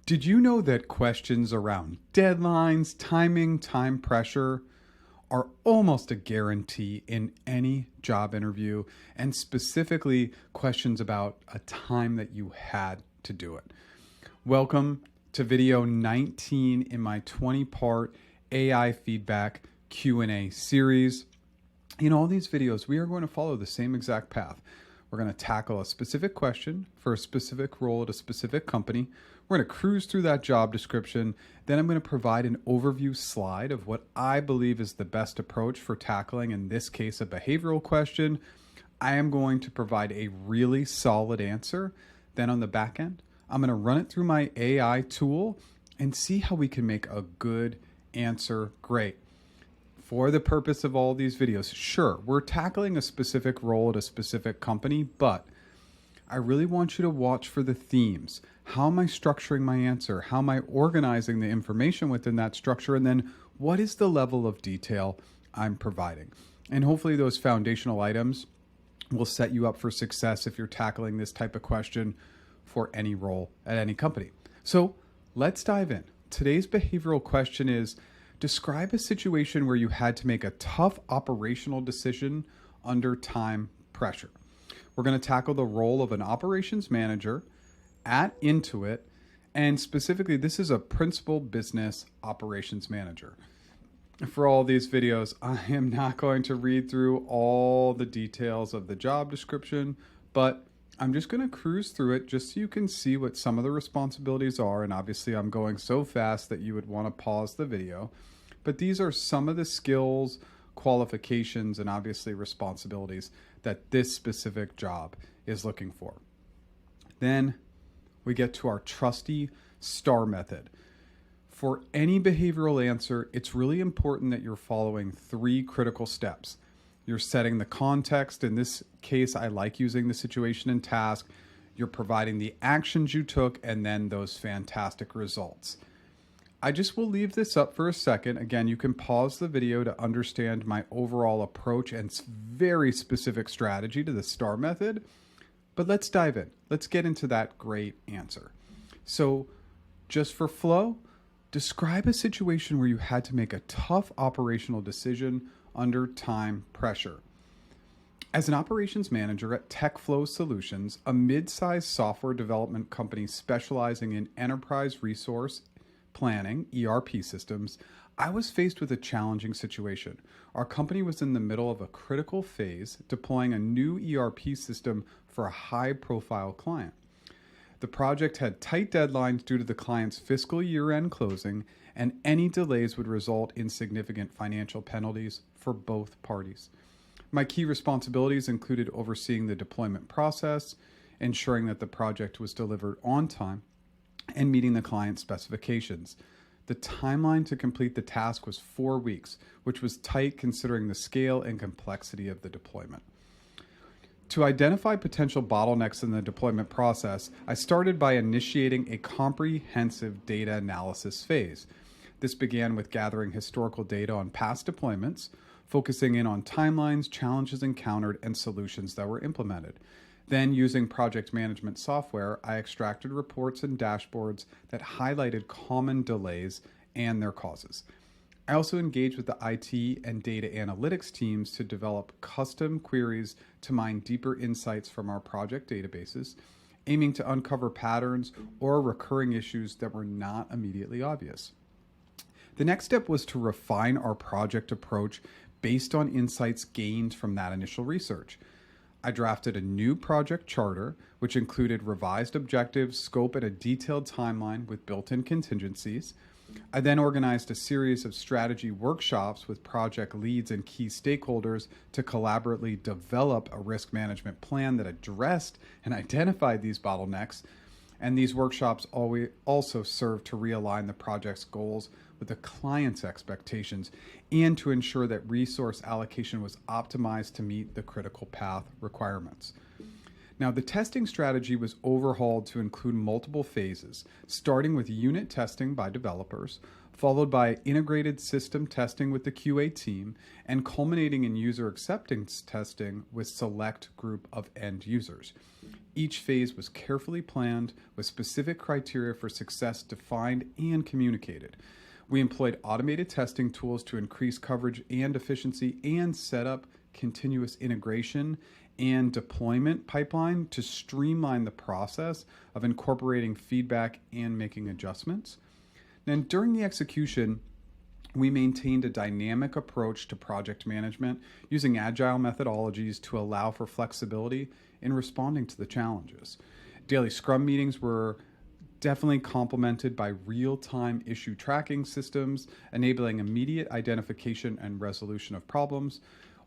Did you know that questions around deadlines, timing, time pressure are almost a guarantee in any job interview, and specifically questions about a time that you had to do it? Welcome to video 19 in my 20-part AI feedback Q&A series. In all these videos, we are going to follow the same exact path. We're going to tackle a specific question for a specific role at a specific company. We're going to cruise through that job description. Then I'm going to provide an overview slide of what I believe is the best approach for tackling, in this case, a behavioral question. I am going to provide a really solid answer. Then on the back end, I'm going to run it through my AI tool and see how we can make a good answer great. For the purpose of all these videos, sure, we're tackling a specific role at a specific company, but I really want you to watch for the themes. How am I structuring my answer? How am I organizing the information within that structure? And then what is the level of detail I'm providing? And hopefully those foundational items will set you up for success if you're tackling this type of question for any role at any company. So let's dive in. Today's behavioral question is, describe a situation where you had to make a tough operational decision under time pressure. We're going to tackle the role of an operations manager at Intuit, and specifically, this is a principal business operations manager. For all these videos, I am not going to read through all the details of the job description, but I'm just going to cruise through it just so you can see what some of the responsibilities are. And obviously, I'm going so fast that you would want to pause the video. But these are some of the skills, qualifications, and obviously responsibilities that this specific job is looking for. Then we get to our trusty STAR method. For any behavioral answer, it's really important that you're following 3 critical steps. You're setting the context. In this case, I like using the situation and task. You're providing the actions you took and then those fantastic results. I just will leave this up for a second. Again, you can pause the video to understand my overall approach and very specific strategy to the STAR method. But let's dive in. Let's get into that great answer. So just for flow, describe a situation where you had to make a tough operational decision under time pressure. As an operations manager at TechFlow Solutions, a mid-sized software development company specializing in enterprise resource planning, ERP systems, I was faced with a challenging situation. Our company was in the middle of a critical phase deploying a new ERP system for a high-profile client. The project had tight deadlines due to the client's fiscal year-end closing, and any delays would result in significant financial penalties for both parties. My key responsibilities included overseeing the deployment process, ensuring that the project was delivered on time, and meeting the client's specifications. The timeline to complete the task was 4 weeks, which was tight considering the scale and complexity of the deployment. To identify potential bottlenecks in the deployment process, I started by initiating a comprehensive data analysis phase. This began with gathering historical data on past deployments, focusing in on timelines, challenges encountered, and solutions that were implemented. Then, using project management software, I extracted reports and dashboards that highlighted common delays and their causes. I also engaged with the IT and data analytics teams to develop custom queries to mine deeper insights from our project databases, aiming to uncover patterns or recurring issues that were not immediately obvious. The next step was to refine our project approach based on insights gained from that initial research. I drafted a new project charter, which included revised objectives, scope, and a detailed timeline with built-in contingencies. I then organized a series of strategy workshops with project leads and key stakeholders to collaboratively develop a risk management plan that addressed and identified these bottlenecks. And these workshops also served to realign the project's goals with the client's expectations and to ensure that resource allocation was optimized to meet the critical path requirements. Now, the testing strategy was overhauled to include multiple phases, starting with unit testing by developers, followed by integrated system testing with the QA team, and culminating in user acceptance testing with select group of end users. Each phase was carefully planned with specific criteria for success defined and communicated. We employed automated testing tools to increase coverage and efficiency and set up continuous integration and deployment pipeline to streamline the process of incorporating feedback and making adjustments. Then during the execution, we maintained a dynamic approach to project management using agile methodologies to allow for flexibility in responding to the challenges. Daily Scrum meetings were definitely complemented by real-time issue tracking systems, enabling immediate identification and resolution of problems.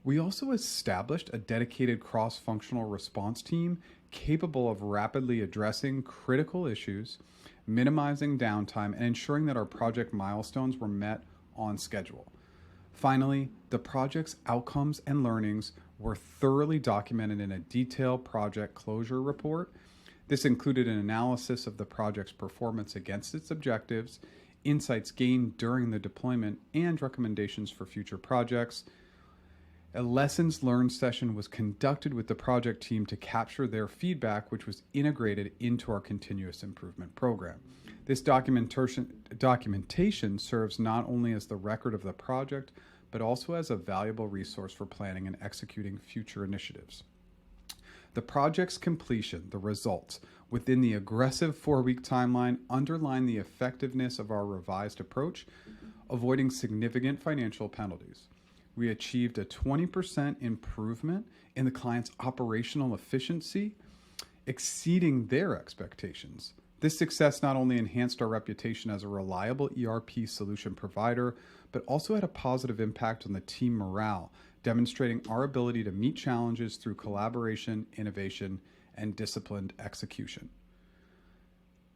We also established a dedicated cross-functional response team capable of rapidly addressing critical issues, minimizing downtime, and ensuring that our project milestones were met on schedule. Finally, the project's outcomes and learnings were thoroughly documented in a detailed project closure report. This included an analysis of the project's performance against its objectives, insights gained during the deployment, and recommendations for future projects. A lessons learned session was conducted with the project team to capture their feedback, which was integrated into our continuous improvement program. This documentation serves not only as the record of the project, but also as a valuable resource for planning and executing future initiatives. The project's completion, the results, within the aggressive 4-week timeline underline the effectiveness of our revised approach, avoiding significant financial penalties. We achieved a 20% improvement in the client's operational efficiency, exceeding their expectations. This success not only enhanced our reputation as a reliable ERP solution provider, but also had a positive impact on the team morale, demonstrating our ability to meet challenges through collaboration, innovation, and disciplined execution.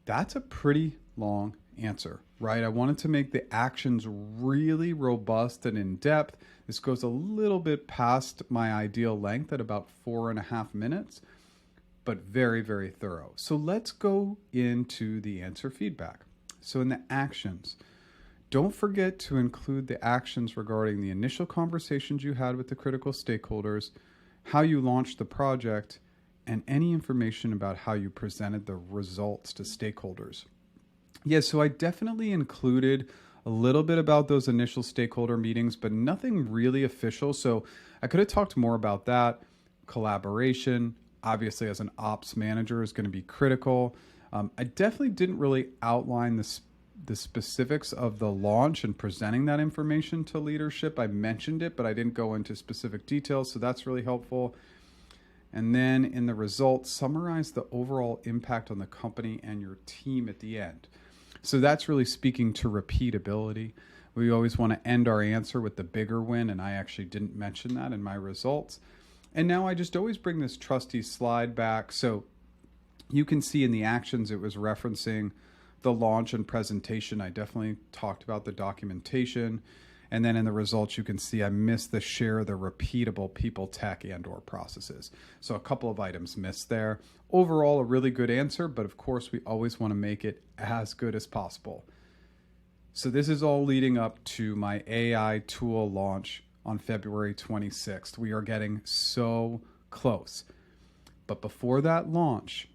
That's a pretty long answer, right? I wanted to make the actions really robust and in depth. This goes a little bit past my ideal length at about 4.5 minutes, but very, very thorough. So let's go into the answer feedback. So in the actions, don't forget to include the actions regarding the initial conversations you had with the critical stakeholders, how you launched the project, and any information about how you presented the results to stakeholders. Yeah, so I definitely included a little bit about those initial stakeholder meetings, but nothing really official. So I could have talked more about that. Collaboration, obviously as an ops manager, is going to be critical. I definitely didn't really outline the specifics of the launch and presenting that information to leadership. I mentioned it, but I didn't go into specific details, so that's really helpful. And then in the results, summarize the overall impact on the company and your team at the end. So that's really speaking to repeatability. We always want to end our answer with the bigger win, and I actually didn't mention that in my results. And now I just always bring this trusty slide back. So you can see in the actions it was referencing the launch and presentation. I definitely talked about the documentation. And then in the results, you can see I missed the share the repeatable people, tech, and or processes. So a couple of items missed there. Overall, a really good answer, but of course, we always want to make it as good as possible. So this is all leading up to my AI tool launch on February 26th. We are getting so close. But before that launch,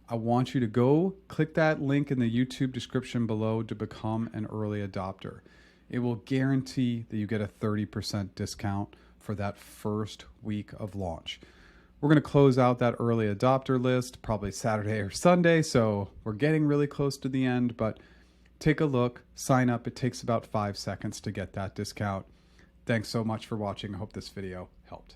I want you to go click that link in the YouTube description below to become an early adopter. It will guarantee that you get a 30% discount for that first week of launch. We're going to close out that early adopter list probably Saturday or Sunday, so we're getting really close to the end, but take a look, sign up. It takes about 5 seconds to get that discount. Thanks so much for watching. I hope this video helped.